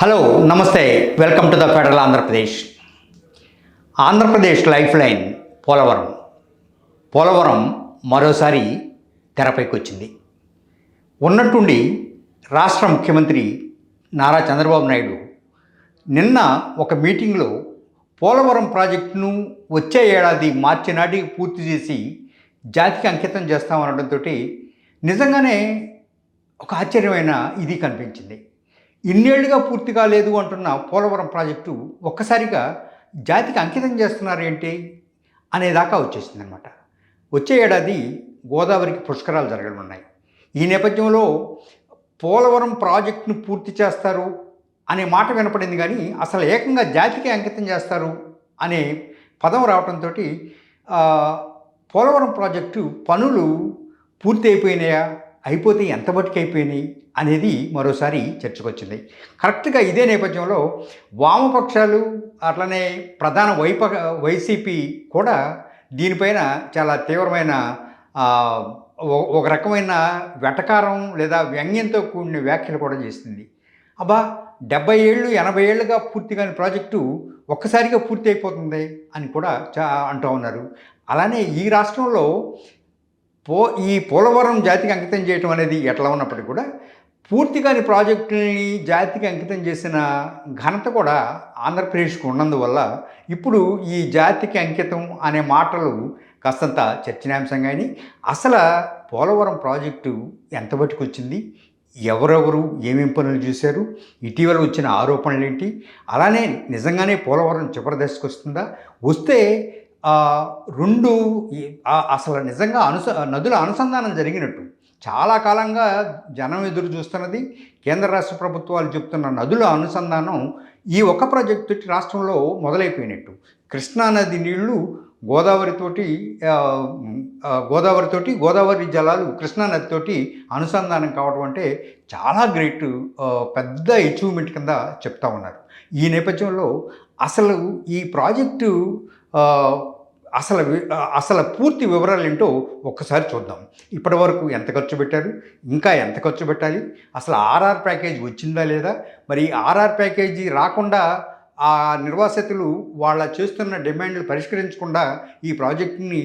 Hello నమస్తే, welcome to the federal Andhra Pradesh. Andhra Pradesh life line Polavaram మరోసారి తెరపైకి వచ్చింది. ఉన్నట్టుండి రాష్ట్ర ముఖ్యమంత్రి నారా చంద్రబాబు నాయుడు నిన్న ఒక మీటింగ్లో పోలవరం ప్రాజెక్టును వచ్చే ఏడాది మార్చి నాటికి పూర్తి చేసి జాతికి అంకితం చేస్తామనడంతో నిజంగానే ఒక ఆశ్చర్యమైన ఇది కనిపించింది. ఇన్నేళ్లుగా పూర్తి కాలేదు అంటున్న పోలవరం ప్రాజెక్టు ఒక్కసారిగా జాతికి అంకితం చేస్తున్నారు ఏంటి అనేదాకా వచ్చేసింది అనమాట. వచ్చే ఏడాది గోదావరికి పుష్కరాలు జరగనున్నాయి. ఈ నేపథ్యంలో పోలవరం ప్రాజెక్టును పూర్తి చేస్తారు అనే మాట వినపడింది, కానీ అసలు ఏకంగా జాతికి అంకితం చేస్తారు అనే పదం రావడంతో పోలవరం ప్రాజెక్టు పనులు పూర్తి అయిపోయినాయా, అయిపోతే ఎంత బతికి అయిపోయినాయి అనేది మరోసారి చర్చకొచ్చింది. కరెక్ట్గా ఇదే నేపథ్యంలో వామపక్షాలు అట్లనే ప్రధాన వైసీపీ కూడా దీనిపైన చాలా తీవ్రమైన ఒక రకమైన వెటకారం లేదా వ్యంగ్యంతో కూడిన వ్యాఖ్యలు కూడా చేస్తుంది. అబ్బా, 70 ఏళ్ళు 80 ఏళ్ళుగా పూర్తి కాని ప్రాజెక్టు ఒక్కసారిగా పూర్తి అయిపోతుంది అని కూడా అంటూ ఉన్నారు. అలానే ఈ రాష్ట్రంలో ఈ పోలవరం జాతికి అంకితం చేయటం అనేది ఎట్లా ఉన్నప్పటికీ కూడా పూర్తి కాని ప్రాజెక్టుని జాతికి అంకితం చేసిన ఘనత కూడా ఆంధ్రప్రదేశ్కు ఉన్నందువల్ల ఇప్పుడు ఈ జాతికి అంకితం అనే మాటలు కాస్తంత చర్చనీయాంశంగాని అసలు పోలవరం ప్రాజెక్టు ఎంత బట్టుకు వచ్చింది, ఎవరెవరు ఏమేం పనులు చూశారు, ఇటీవల వచ్చిన ఆరోపణలు ఏంటి, అలానే నిజంగానే పోలవరం చివరి దశకు వస్తుందా, వస్తే రెండు అసలు నిజంగా నదుల అనుసంధానం జరిగినట్టు చాలా కాలంగా జనం ఎదురు చూస్తున్నది. కేంద్ర రాష్ట్ర ప్రభుత్వాలు చెప్తున్న నదుల అనుసంధానం ఈ ఒక్క ప్రాజెక్టు రాష్ట్రంలో మొదలైపోయినట్టు. కృష్ణానది నీళ్లు గోదావరి జలాలు కృష్ణానదితోటి అనుసంధానం కావడం అంటే చాలా గ్రేట్, పెద్ద అచీవ్మెంట్ కింద చెప్తా ఉన్నారు. ఈ నేపథ్యంలో అసలు ఈ ప్రాజెక్టు అసలు పూర్తి వివరాలు ఏంటో ఒక్కసారి చూద్దాం. ఇప్పటి వరకు ఎంత ఖర్చు పెట్టారు, ఇంకా ఎంత ఖర్చు పెట్టాలి, అసలు ఆర్ఆర్ ప్యాకేజ్ వచ్చిందా లేదా, మరి ఆర్ఆర్ ప్యాకేజీ రాకుండా ఆ నిర్వాసితులు వాళ్ళ చేస్తున్న డిమాండ్లు పరిష్కరించకుండా ఈ ప్రాజెక్టుని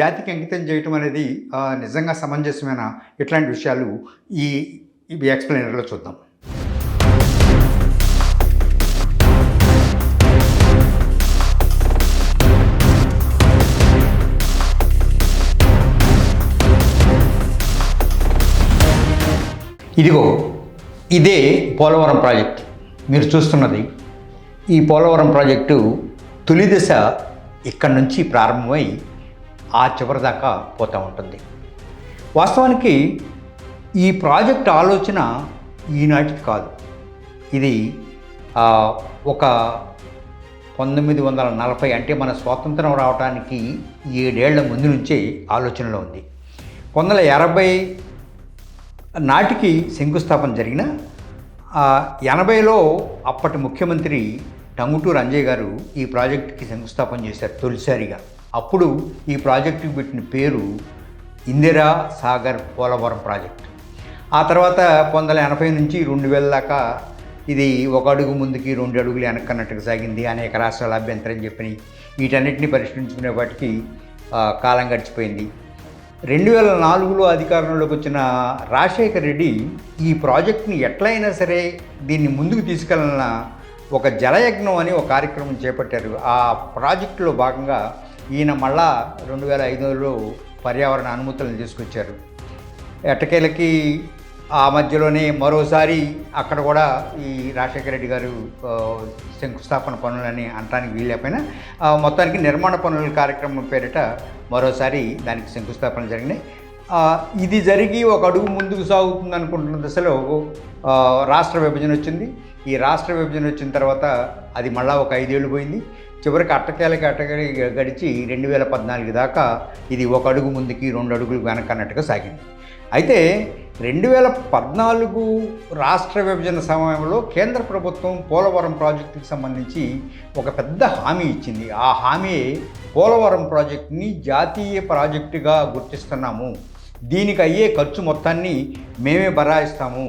జాతికి అంకితం చేయటం అనేది నిజంగా సమంజసమైన ఇట్లాంటి విషయాలు ఈ ఎక్స్ప్లెయినర్లో చూద్దాం. ఇదిగో ఇదే పోలవరం ప్రాజెక్టు మీరు చూస్తున్నది. ఈ పోలవరం ప్రాజెక్టు తొలి దశ ఇక్కడి నుంచి ప్రారంభమై ఆ చివరి దాకా పోతూ ఉంటుంది. వాస్తవానికి ఈ ప్రాజెక్టు ఆలోచన ఈనాటిది కాదు. ఇది ఒక 1940 అంటే మన స్వాతంత్రం రావడానికి 7 ఏళ్ల ముందు నుంచే ఆలోచనలో ఉంది. 1980 నాటికి శంకుస్థాపన జరిగిన 80లో అప్పటి ముఖ్యమంత్రి టంగుటూరి అంజయ్య గారు ఈ ప్రాజెక్టుకి శంకుస్థాపన చేశారు తొలిసారిగా. అప్పుడు ఈ ప్రాజెక్టుకి పెట్టిన పేరు ఇందిరా సాగర్ పోలవరం ప్రాజెక్టు. ఆ తర్వాత 1980 నుంచి 2000 దాకా ఇది ఒక అడుగు ముందుకి 2 అడుగులు వెనక్కన్నట్టుగా సాగింది. అనేక రాష్ట్రాల అభ్యంతరం చెప్పినాయి. వీటన్నిటిని పరిష్కరించుకునే వాటికి కాలం గడిచిపోయింది. 2004లో అధికారంలోకి వచ్చిన రాజశేఖర్ రెడ్డి ఈ ప్రాజెక్టుని ఎట్లయినా సరే దీన్ని ముందుకు తీసుకెళ్ళిన ఒక జలయజ్ఞం అని ఒక కార్యక్రమం చేపట్టారు. ఆ ప్రాజెక్టులో భాగంగా ఈయన మళ్ళా 2005లో పర్యావరణ అనుమతులను తీసుకొచ్చారు. ఎట్టకేలకి ఆ మధ్యలోనే మరోసారి అక్కడ కూడా ఈ రాజశేఖర రెడ్డి గారు శంకుస్థాపన పనులని అనడానికి వీల్లేకపోయినా మొత్తానికి నిర్మాణ పనుల కార్యక్రమం పేరిట మరోసారి దానికి శంకుస్థాపన జరిగినాయి. ఇది జరిగి ఒక అడుగు ముందుకు సాగుతుంది అనుకుంటున్న దశలో రాష్ట్ర విభజన వచ్చింది. ఈ రాష్ట్ర విభజన వచ్చిన తర్వాత అది మళ్ళా ఒక 5 ఏళ్ళు పోయింది. చివరికి అట్టకేలకి గడిచి 2014 దాకా ఇది ఒక అడుగు ముందుకి 2 అడుగులు వెనకన్నట్టుగా సాగింది. అయితే 2014 రాష్ట్ర విభజన సమయంలో కేంద్ర ప్రభుత్వం పోలవరం ప్రాజెక్టుకి సంబంధించి ఒక పెద్ద హామీ ఇచ్చింది. ఆ హామీ పోలవరం ప్రాజెక్టుని జాతీయ ప్రాజెక్టుగా గుర్తిస్తున్నాము, దీనికి అయ్యే ఖర్చు మొత్తాన్ని మేమే భరాయిస్తాము,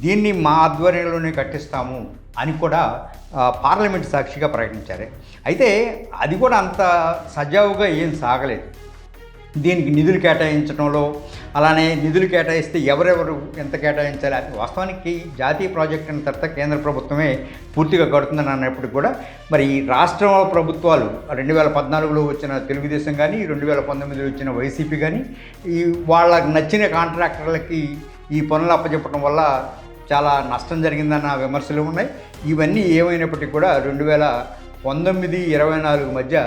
దీన్ని మా ఆధ్వర్యంలోనే కట్టిస్తాము అని కూడా పార్లమెంట్ సాక్షిగా ప్రకటించారు. అయితే అది కూడా అంత సజావుగా ఏం సాగలేదు. దీనికి నిధులు కేటాయించడంలో, అలానే నిధులు కేటాయిస్తే ఎవరెవరు ఎంత కేటాయించాలి, అది వాస్తవానికి జాతీయ ప్రాజెక్ట్ అయిన తర్వాత కేంద్ర ప్రభుత్వమే పూర్తిగా కడుతుందని అన్నప్పటికీ కూడా మరి రాష్ట్ర ప్రభుత్వాలు 2014లో వచ్చిన తెలుగుదేశం కానీ 2019లో వచ్చిన వైసీపీ కానీ ఈ వాళ్ళకి నచ్చిన కాంట్రాక్టర్లకి ఈ పనులు అప్పచెప్పడం వల్ల చాలా నష్టం జరిగిందన్న విమర్శలు ఉన్నాయి. ఇవన్నీ ఏమైనప్పటికీ కూడా 2019-24 మధ్య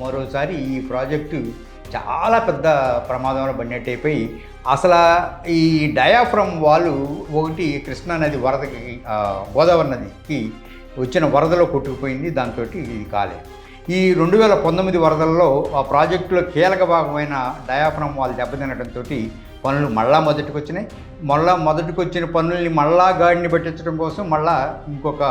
మరోసారి ఈ ప్రాజెక్టు చాలా పెద్ద ప్రమాదంలో పడినట్టు అయిపోయి అసలు ఈ డయాఫ్రమ్ వాళ్ళు ఒకటి కృష్ణా నది వరదకి గోదావరి నదికి వచ్చిన వరదలో కొట్టుకుపోయింది. దాంతో ఇది కాలేదు. ఈ 2019 వరదల్లో ఆ ప్రాజెక్టులో కీలక భాగమైన డయాఫ్రమ్ వాళ్ళు దెబ్బతినడంతో పనులు మళ్ళా మొదటికి వచ్చినాయి. మొదటికి వచ్చిన పనుల్ని మళ్ళా గాడిని పట్టించడం కోసం మళ్ళా ఇంకొక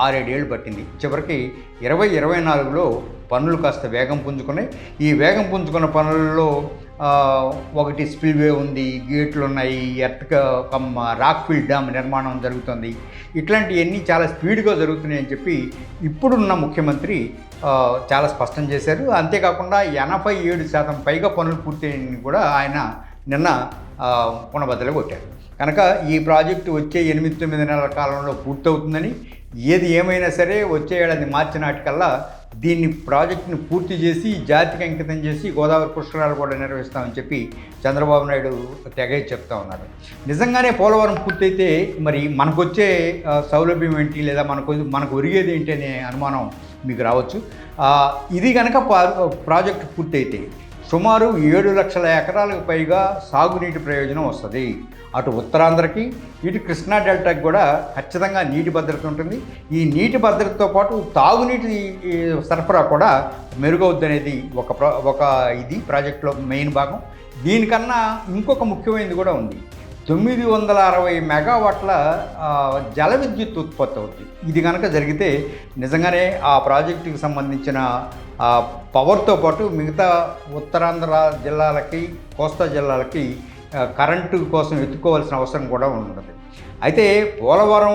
6-7 ఏళ్ళు పట్టింది. చివరికి 2024లో పనులు కాస్త వేగం పుంజుకున్నాయి. ఈ వేగం పుంజుకున్న పనుల్లో ఒకటి స్పిల్వే ఉంది, గేట్లు ఉన్నాయి, రాక్ఫిల్ డ్యామ్ నిర్మాణం జరుగుతుంది. ఇట్లాంటివన్నీ చాలా స్పీడ్గా జరుగుతున్నాయని చెప్పి ఇప్పుడున్న ముఖ్యమంత్రి చాలా స్పష్టం చేశారు. అంతేకాకుండా 87% పైగా పనులు పూర్తయ్యని కూడా ఆయన నిన్న పునబద్దలు కొట్టారు. కనుక ఈ ప్రాజెక్టు వచ్చే 8-9 నెలల కాలంలో పూర్తవుతుందని, ఏది ఏమైనా సరే వచ్చే ఏడాది మార్చి నాటికల్లా దీన్ని ప్రాజెక్టుని పూర్తి చేసి జాతికి అంకితం చేసి గోదావరి పుష్కరాలు కూడా నిర్వహిస్తామని చెప్పి చంద్రబాబు నాయుడు తెగ చెప్తా ఉన్నారు. నిజంగానే పోలవరం పూర్తయితే మరి మనకు వచ్చే సౌలభ్యం ఏంటి, లేదా మనకు ఒరిగేది ఏంటి అనే అనుమానం మీకు రావచ్చు. ఇది కనుక ప్రాజెక్టు పూర్తయితే సుమారు 7 లక్షల ఎకరాలకు పైగా సాగునీటి ప్రయోజనం వస్తుంది. అటు ఉత్తరాంధ్రకి, ఇటు కృష్ణా డెల్టాకి కూడా ఖచ్చితంగా నీటి భద్రత ఉంటుంది. ఈ నీటి భద్రతతో పాటు తాగునీటి సరఫరా కూడా మెరుగవుద్దనేది ఒక ఇది ప్రాజెక్టులో మెయిన్ భాగం. దీనికన్నా ఇంకొక ముఖ్యమైనది కూడా ఉంది. 960 మెగావాట్ల జల విద్యుత్ ఉత్పత్తి అవుతుంది. ఇది కనుక జరిగితే నిజంగానే ఆ ప్రాజెక్టుకి సంబంధించిన పవర్తో పాటు మిగతా ఉత్తరాంధ్ర జిల్లాలకి, కోస్తా జిల్లాలకి కరెంటు కోసం ఎత్తుకోవాల్సిన అవసరం కూడా ఉంటుంది. అయితే పోలవరం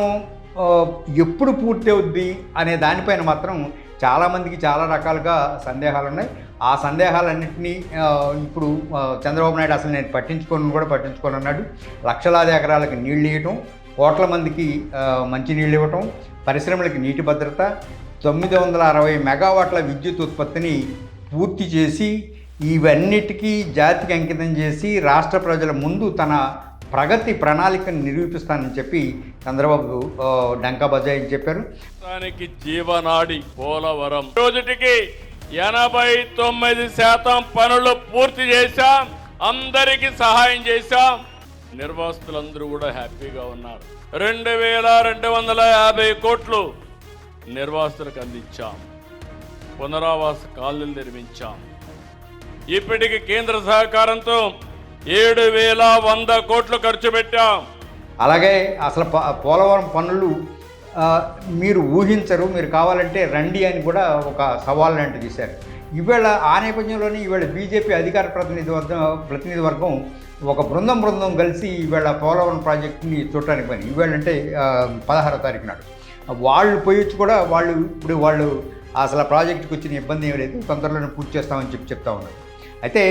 ఎప్పుడు పూర్తి అవుద్ది అనే దానిపైన మాత్రం చాలామందికి చాలా రకాలుగా సందేహాలు ఉన్నాయి. ఆ సందేహాలన్నింటినీ ఇప్పుడు చంద్రబాబు నాయుడు అసలు నేను పట్టించుకోను అన్నాడు. లక్షలాది ఎకరాలకు నీళ్ళు ఇవ్వటం, కోట్ల మందికి మంచినీళ్ళు ఇవ్వటం, పరిశ్రమలకి నీటి భద్రత, 960 మెగావాట్ల విద్యుత్ ఉత్పత్తిని పూర్తి చేసి ఇవన్నిటికీ జాతికి అంకితం చేసి రాష్ట్ర ప్రజల ముందు తన ప్రగతి ప్రణాళికను నిరూపిస్తానని చెప్పి చంద్రబాబు డంకా బజాయి చెప్పారు. దానికి జీవనాడి పోలవరం రోజుటికి 89% పనులు పూర్తి చేశాం. అందరికీ సహాయం చేశాం. నిర్వాసితులందరూ కూడా హ్యాపీగా ఉన్నారు. 2250 కోట్లు నిర్వాసితులకు అందించాం. పునరావాస కాలనీలు నిర్మించాం. ఇప్పటికి కేంద్ర సహకారంతో 7100 కోట్లు ఖర్చు పెట్టాం. అలాగే అసలు పోలవరం పనులు మీరు ఊహించరు, మీరు కావాలంటే రండి అని కూడా ఒక సవాల్ లాంటిది తీశారు. ఈవేళ ఆ నేపథ్యంలోనే ఈవేళ బీజేపీ అధికార ప్రతినిధి వర్గం ఒక బృందం కలిసి ఈవేళ పోలవరం ప్రాజెక్టుని చూడటానికి పోయింది. ఈవేళ అంటే 16వ తారీఖు నాడు వాళ్ళు పోయొచ్చు కూడా వాళ్ళు అసలు ప్రాజెక్టుకి వచ్చిన ఇబ్బంది ఏమీ లేదు, తొందరలోనే పూర్తి చేస్తామని చెప్తా ఉన్నారు. అయితే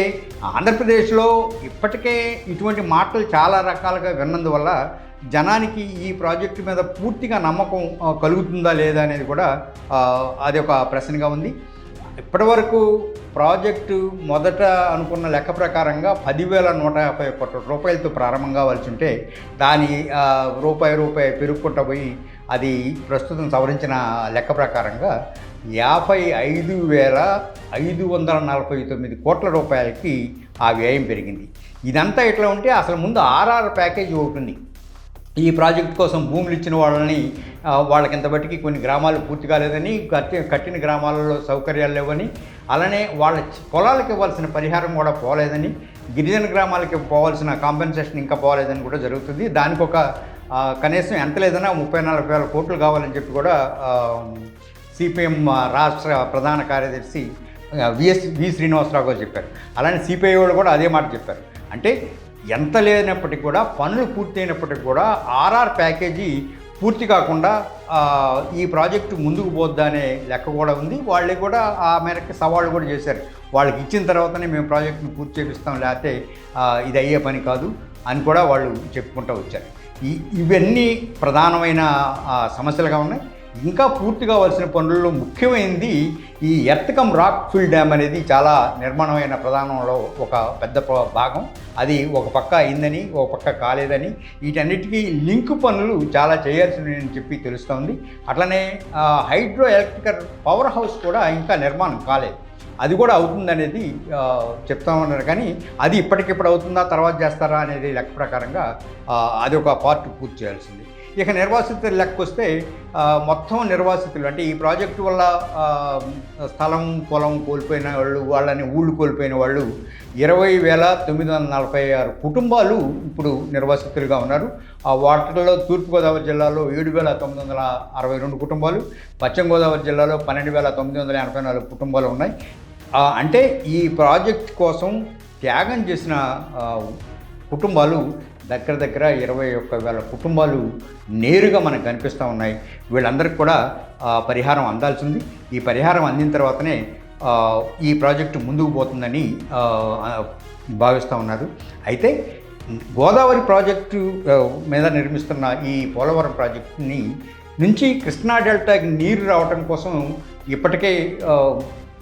ఆంధ్రప్రదేశ్లో ఇప్పటికే ఇటువంటి మాటలు చాలా రకాలుగా విన్నందువల్ల జనానికి ఈ ప్రాజెక్టు మీద పూర్తిగా నమ్మకం కలుగుతుందా లేదా అనేది కూడా అది ఒక ప్రశ్నగా ఉంది. ఇప్పటివరకు ప్రాజెక్టు మొదట అనుకున్న లెక్క ప్రకారంగా 10,150 కోట్ల రూపాయలతో ప్రారంభం కావాల్సి ఉంటే దాని రూపాయి పెరుగుకుంటూ పోయి అది ప్రస్తుతం సవరించిన లెక్క ప్రకారంగా 55,549 కోట్ల రూపాయలకి ఆ వ్యయం పెరిగింది. ఇదంతా ఇట్లా ఉంటే అసలు ముందు ఆర్ఆర్ ప్యాకేజీ ఒకటి ఉంది. ఈ ప్రాజెక్టు కోసం భూములు ఇచ్చిన వాళ్ళకి ఇంతబట్టికి కొన్ని గ్రామాలు పూర్తి కాలేదని, కట్టిన గ్రామాలలో సౌకర్యాలు లేవని, అలానే వాళ్ళ పొలాలకు ఇవ్వాల్సిన పరిహారం కూడా పోలేదని, గిరిజన గ్రామాలకి పోవాల్సిన కాంపెన్సేషన్ ఇంకా పోలేదని కూడా జరుగుతుంది. దానికి ఒక కనీసం ఎంత లేదన్నా 34,000 కోట్లు కావాలని చెప్పి కూడా సిపిఎం రాష్ట్ర ప్రధాన కార్యదర్శి వి శ్రీనివాసరావు గారు చెప్పారు. అలానే సిపిఐ వాళ్ళు కూడా అదే మాట చెప్పారు. అంటే ఎంత లేనప్పటికీ కూడా పనులు పూర్తయినప్పటికీ కూడా ఆర్ఆర్ ప్యాకేజీ పూర్తి కాకుండా ఈ ప్రాజెక్టు ముందుకు పోద్దా అనే లెక్క కూడా ఉంది. వాళ్ళే కూడా ఆ మేరకు సవాళ్ళు కూడా చేశారు. వాళ్ళకి ఇచ్చిన తర్వాతనే మేము ప్రాజెక్టును పూర్తి చేపిస్తాం, లేకపోతే ఇది అయ్యే పని కాదు అని కూడా వాళ్ళు చెప్పుకుంటూ వచ్చారు. ఇవన్నీ ప్రధానమైన సమస్యలుగా ఉన్నాయి. ఇంకా పూర్తి కావాల్సిన పనుల్లో ముఖ్యమైనది ఈ earth cum rock fill dam అనేది చాలా నిర్మాణమైన ప్రధానంలో ఒక పెద్ద భాగం. అది ఒక పక్క అయిందని, ఒక పక్క కాలేదని, వీటన్నిటికీ లింక్ పనులు చాలా చేయాల్సినవి చెప్పి తెలుస్తోంది. అట్లనే హైడ్రో ఎలక్ట్రికల్ పవర్ హౌస్ కూడా ఇంకా నిర్మాణం కాలేదు. అది కూడా అవుతుందనేది చెప్తామన్నారు. కానీ అది ఇప్పటికిప్పుడు అవుతుందా, తర్వాత చేస్తారా అనేది లెక్క ప్రకారంగా అది ఒక పార్ట్ పూర్తి చేయాల్సింది. ఇక నిర్వాసితుల లెక్క వస్తే మొత్తం నిర్వాసితులు అంటే ఈ ప్రాజెక్టు వల్ల స్థలం పొలం కోల్పోయిన వాళ్ళు, వాళ్ళని ఊళ్ళు కోల్పోయిన వాళ్ళు 20,946 కుటుంబాలు ఇప్పుడు నిర్వాసితులుగా ఉన్నారు. ఆ వాటిల్లో తూర్పుగోదావరి జిల్లాలో 7,962 కుటుంబాలు, పశ్చిమ గోదావరి జిల్లాలో 12,984 కుటుంబాలు ఉన్నాయి. అంటే ఈ ప్రాజెక్ట్ కోసం త్యాగం చేసిన కుటుంబాలు దగ్గర 21,000 కుటుంబాలు నేరుగా మనకు కనిపిస్తూ ఉన్నాయి. వీళ్ళందరికీ కూడా పరిహారం అందాల్సింది. ఈ పరిహారం అందిన తర్వాతనే ఈ ప్రాజెక్టు ముందుకు పోతుందని భావిస్తూ ఉన్నారు. అయితే గోదావరి ప్రాజెక్టు మీద నిర్మిస్తున్న ఈ పోలవరం ప్రాజెక్టుని నుంచి కృష్ణా డెల్టాకి నీరు రావడం కోసం ఇప్పటికే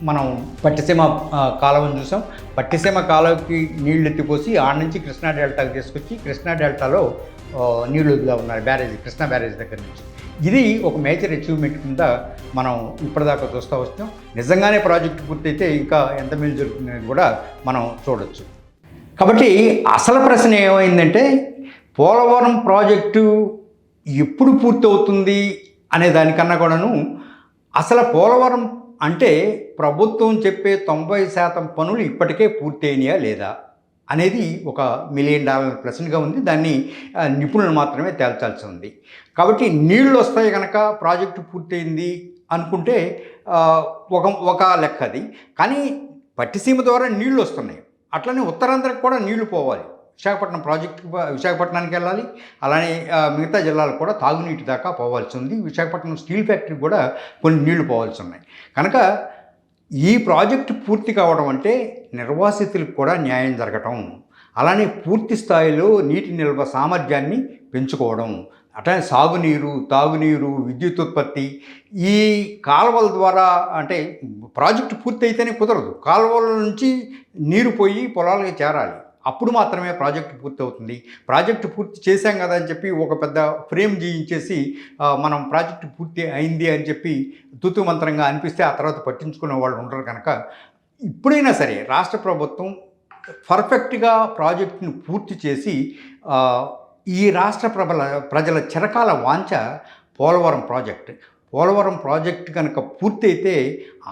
మనం పట్టిసీమ కాలువను చూసాం. పట్టిసీమ కాలువకి నీళ్లు ఎత్తిపోసి ఆడ నుంచి కృష్ణా డెల్టాకి తీసుకొచ్చి కృష్ణా డెల్టాలో నీళ్లు వదులుగా ఉన్నారు బ్యారేజీ, కృష్ణా బ్యారేజ్ దగ్గర నుంచి. ఇది ఒక మేజర్ అచీవ్మెంట్ కింద మనం ఇప్పటిదాకా చూస్తూ వస్తాం. నిజంగానే ప్రాజెక్టు పూర్తయితే ఇంకా ఎంత మేలు జరుగుతుందనేది కూడా మనం చూడొచ్చు. కాబట్టి అసలు ప్రశ్న ఏమైందంటే పోలవరం ప్రాజెక్టు ఎప్పుడు పూర్తవుతుంది అనే దానికన్నా కూడాను అసలు పోలవరం అంటే ప్రభుత్వం చెప్పే 90% పనులు ఇప్పటికే పూర్తయినాయా లేదా అనేది ఒక $1 మిలియన్ ప్రశ్నగా ఉంది. దాన్ని నిపుణులు మాత్రమే తేల్చాల్సి ఉంది. కాబట్టి నీళ్లు వస్తాయి కనుక ప్రాజెక్టు పూర్తయింది అనుకుంటే ఒక లెక్క అది. కానీ పట్టిసీమ ద్వారా నీళ్లు వస్తున్నాయి, అట్లనే ఉత్తరాంధ్రకు కూడా నీళ్లు పోవాలి. విశాఖపట్నం విశాఖపట్నానికి వెళ్ళాలి, అలానే మిగతా జిల్లాలకు కూడా తాగునీటి దాకా పోవాల్సి ఉంది. విశాఖపట్నం స్టీల్ ఫ్యాక్టరీ కూడా కొన్ని నీళ్లు పోవాల్సి ఉన్నాయి. కనుక ఈ ప్రాజెక్టు పూర్తి కావడం అంటే నిర్వాసితులకు కూడా న్యాయం జరగటం, అలానే పూర్తి స్థాయిలో నీటి నిల్వ సామర్థ్యాన్ని పెంచుకోవడం, అట్లనే సాగునీరు, తాగునీరు, విద్యుత్ ఉత్పత్తి ఈ కాలువల ద్వారా. అంటే ప్రాజెక్టు పూర్తి అయితేనే కుదరదు, కాలువల నుంచి నీరు పోయి పొలాలకు చేరాలి, అప్పుడు మాత్రమే ప్రాజెక్టు పూర్తి అవుతుంది. ప్రాజెక్టు పూర్తి చేశాం కదా అని చెప్పి ఒక పెద్ద ఫ్రేమ్ గీయించేసి మనం ప్రాజెక్టు పూర్తి అయింది అని చెప్పి తుతు మంత్రంగా అనిపిస్తే ఆ తర్వాత పట్టించుకునే వాళ్ళు ఉండరు. కనుక ఇప్పుడైనా సరే రాష్ట్ర ప్రభుత్వం పర్ఫెక్ట్గా ప్రాజెక్టును పూర్తి చేసి ఈ రాష్ట్ర ప్రజల చిరకాల వాంఛ పోలవరం ప్రాజెక్టు కనుక పూర్తి అయితే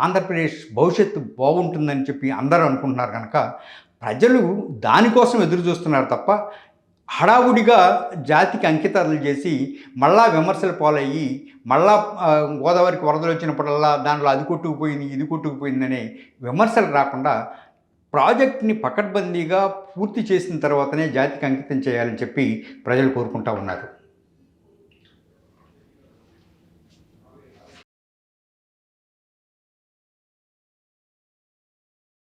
ఆంధ్రప్రదేశ్ భవిష్యత్తు బాగుంటుందని చెప్పి అందరూ అనుకుంటున్నారు. కనుక ప్రజలు దానికోసం ఎదురు చూస్తున్నారు తప్ప హడావుడిగా జాతికి అంకితాలు చేసి మళ్ళా విమర్శలు పాలయ్యి మళ్ళా గోదావరికి వరదలు వచ్చినప్పుడల్లా దాంట్లో అది కొట్టుకుపోయింది ఇది కొట్టుకుపోయిందనే విమర్శలు రాకుండా ప్రాజెక్ట్ని పకడ్బందీగా పూర్తి చేసిన తర్వాతనే జాతికి అంకితం చేయాలని చెప్పి ప్రజలు కోరుకుంటూ ఉన్నారు.